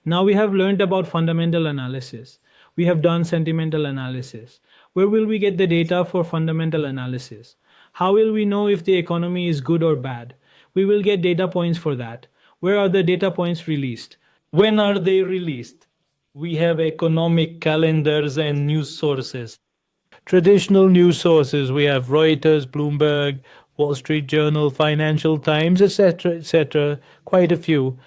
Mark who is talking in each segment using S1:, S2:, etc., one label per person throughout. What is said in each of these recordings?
S1: Now we have learned about fundamental analysis. We have done sentimental analysis. Where will we get the data for fundamental analysis? How will we know if the economy is good or bad? We will get data points for that. Where are the data points released? When are they released? We have economic calendars and news sources. Traditional news sources, we have Reuters, Bloomberg, Wall Street Journal, Financial Times, etc., quite a few.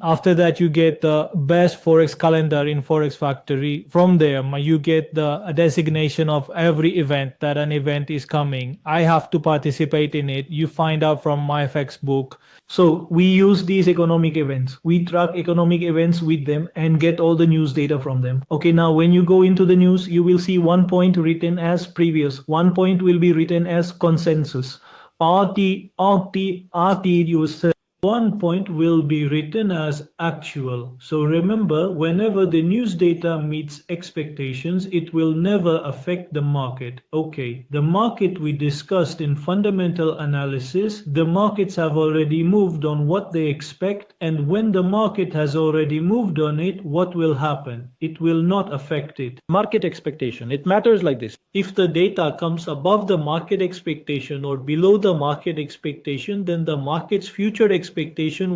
S1: After that, you get the best Forex calendar in Forex Factory. From there, you get the designation of every event that an event is coming. I have to participate in it. You find out from my FX book. So we use these economic events. We track economic events with them and get all the news data from them. Okay, now when you go into the news, you will see one point written as previous. One point will be written as consensus. RT, you will say. One point will be written as actual. So remember, whenever the news data meets expectations, it will never affect the market. Okay, the market we discussed in fundamental analysis, the markets have already moved on what they expect, and when the market has already moved on it, what will happen? It will not affect it. Market expectation, it matters like this. If the data comes above the market expectation or below the market expectation, then the market's future expectation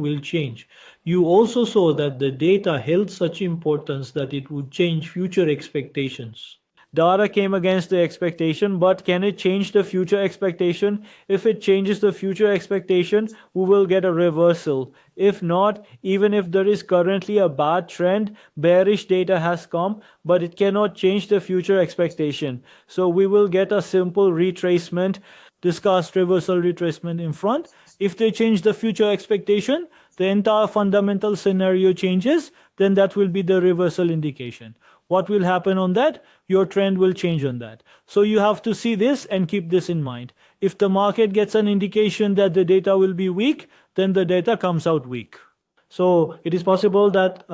S1: will change. You also saw that the data held such importance that it would change future expectations. Data came against the expectation, but can it change the future expectation? If it changes the future expectation, we will get a reversal. If not, even if there is currently a bad trend, bearish data has come, but it cannot change the future expectation. So we will get a simple retracement, discussed reversal retracement in front. If they change the future expectation, the entire fundamental scenario changes, then that will be the reversal indication. What will happen on that? Your trend will change on that. So you have to see this and keep this in mind. If the market gets an indication that the data will be weak, then the data comes out weak. So it is possible that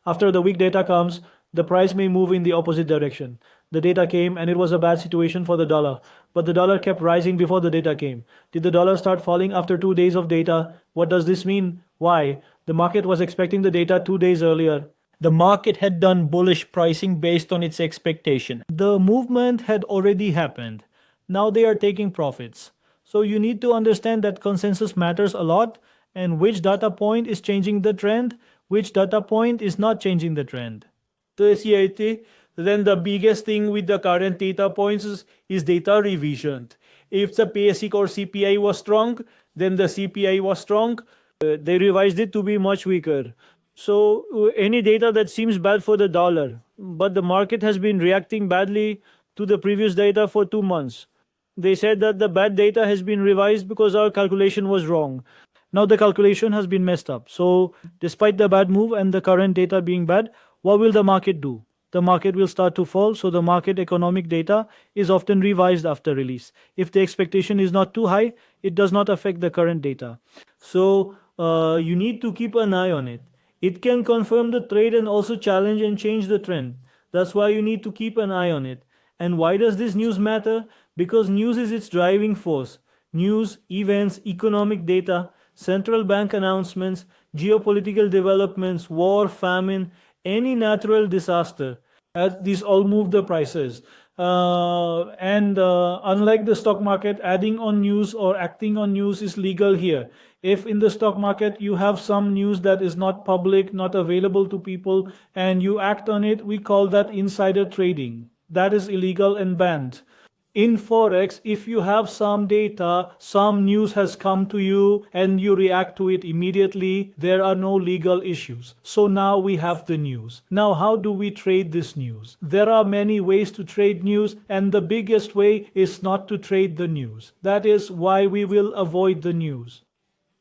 S1: after the weak data comes, the price may move in the opposite direction. The data came and it was a bad situation for the dollar, but the dollar kept rising before the data came. Did the dollar start falling after 2 days of data? What does this mean? Why? The market was expecting the data 2 days earlier. The market had done bullish pricing based on its expectation. The movement had already happened. Now they are taking profits. So you need to understand that consensus matters a lot, and which data point is changing the trend, which data point is not changing the trend. Then the biggest thing with the current data points is data revision. If the basic or CPI was strong, then the CPI was strong. They revised it to be much weaker. So any data that seems bad for the dollar, but the market has been reacting badly to the previous data for 2 months. They said that the bad data has been revised because our calculation was wrong. Now the calculation has been messed up. So despite the bad move and the current data being bad, what will the market do? The market will start to fall. So the market economic data is often revised after release. If the expectation is not too high, it does not affect the current data. So you need to keep an eye on it. It can confirm the trade and also challenge and change the trend. That's why you need to keep an eye on it. And why does this news matter? Because news is its driving force. News, events, economic data, central bank announcements, geopolitical developments, war, famine, any natural disaster. These all move the prices. Unlike the stock market, adding on news or acting on news is legal here. If in the stock market you have some news that is not public, not available to people, and you act on it, we call that insider trading. That is illegal and banned. In Forex, if you have some data, some news has come to you and you react to it immediately, there are no legal issues. So now we have the news. Now how do we trade this news? There are many ways to trade news, and the biggest way is not to trade the news. That is why we will avoid the news.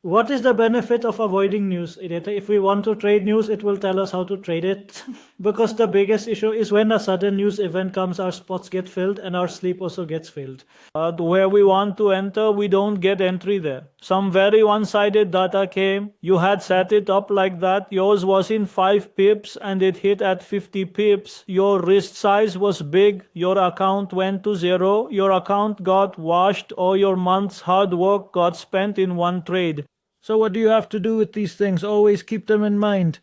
S1: What is the benefit of avoiding news? If we want to trade news, it will tell us how to trade it. Because the biggest issue is when a sudden news event comes, our spots get filled and our sleep also gets filled. Where we want to enter, we don't get entry there. Some very one-sided data came. You had set it up like that. Yours was in 5 pips and it hit at 50 pips. Your wrist size was big. Your account went to 0. Your account got washed, or your month's hard work got spent in one trade. So what do you have to do with these things? Always keep them in mind.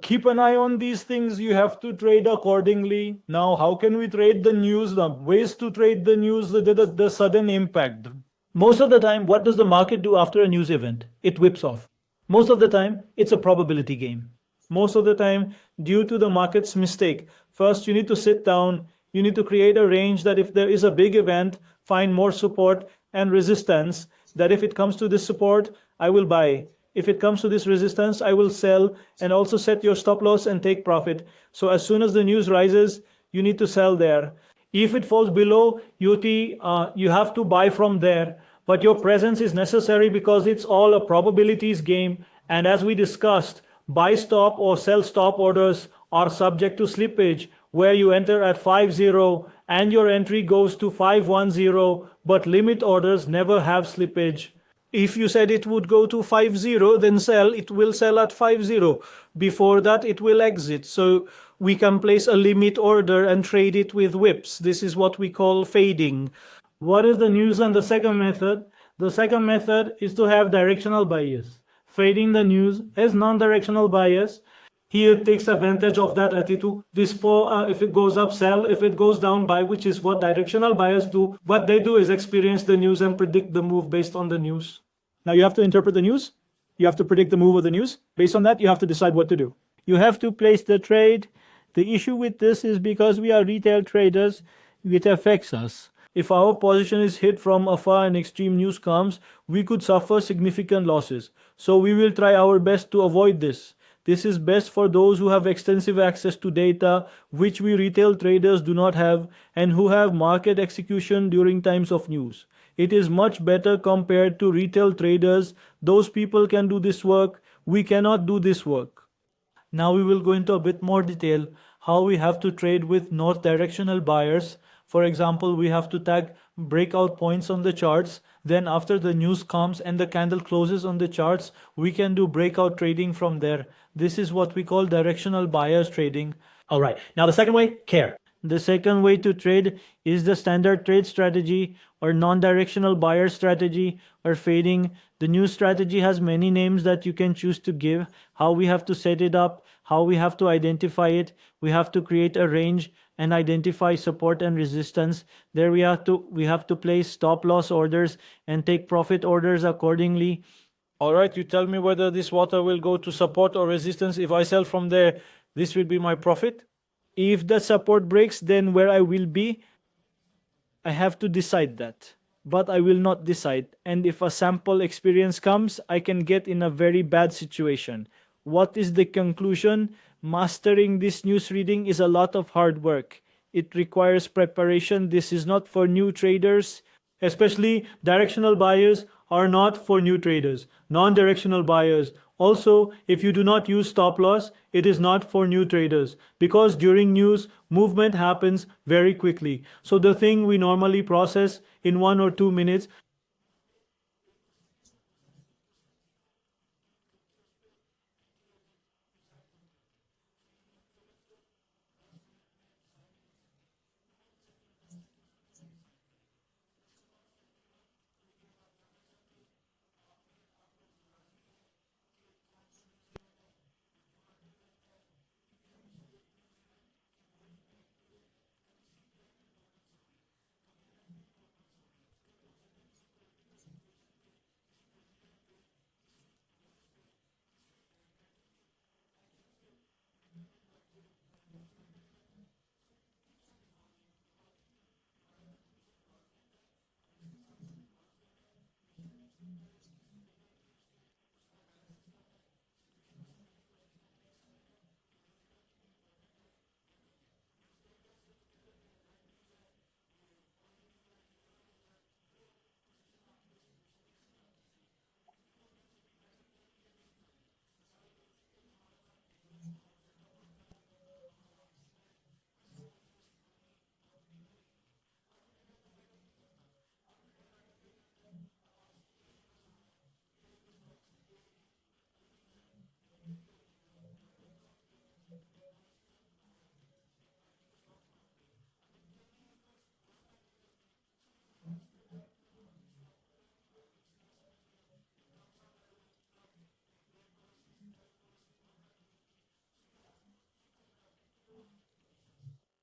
S1: Keep an eye on these things. You have to trade accordingly. Now, how can we trade the news? The ways to trade the news, the sudden impact. Most of the time, what does the market do after a news event? It whips off. Most of the time, it's a probability game. Most of the time, due to the market's mistake, first you need to sit down, you need to create a range that if there is a big event, find more support and resistance, that if it comes to this support, I will buy. If it comes to this resistance, I will sell, and also set your stop loss and take profit. So as soon as the news rises, you need to sell there. If it falls below UT, you have to buy from there. But your presence is necessary because it's all a probabilities game. And as we discussed, buy stop or sell stop orders are subject to slippage, where you enter at 5-0 and your entry goes to 5-1-0, but limit orders never have slippage. If you said it would go to 5-0, then sell, it will sell at 5-0. Before that, it will exit. So we can place a limit order and trade it with whips. This is what we call fading. What is the news on the second method? The second method is to have directional bias. Fading the news is non-directional bias. Here takes advantage of that attitude. If it goes up, sell. If it goes down, buy, which is what directional bias do. What they do is experience the news and predict the move based on the news. Now you have to interpret the news. You have to predict the move of the news. Based on that, you have to decide what to do. You have to place the trade. The issue with this is because we are retail traders, it affects us. If our position is hit from afar and extreme news comes, we could suffer significant losses. So we will try our best to avoid this. This is best for those who have extensive access to data, which we retail traders do not have, and who have market execution during times of news. It is much better compared to retail traders. Those people can do this work. We cannot do this work. Now we will go into a bit more detail how we have to trade with north directional buyers. For example, we have to tag breakout points on the charts. Then after the news comes and the candle closes on the charts, we can do breakout trading from there. This is what we call directional buyers trading. All right. Now the second way, care. The second way to trade is the standard trade strategy or non-directional buyer strategy or fading. The new strategy has many names that you can choose to give. How we have to set it up, how we have to identify it. We have to create a range and identify support and resistance. There we have to place stop loss orders and take profit orders accordingly. All right, you tell me whether this water will go to support or resistance. If I sell from there, this will be my profit. If the support breaks, then where I will be, I have to decide that. But I will not decide. And if a sample experience comes, I can get in a very bad situation. What is the conclusion? Mastering this news reading is a lot of hard work. It requires preparation. This is not for new traders. Especially directional buyers are not for new traders. Non-directional buyers. Also, if you do not use stop loss, it is not for new traders because during news, movement happens very quickly. So the thing we normally process in 1 or 2 minutes,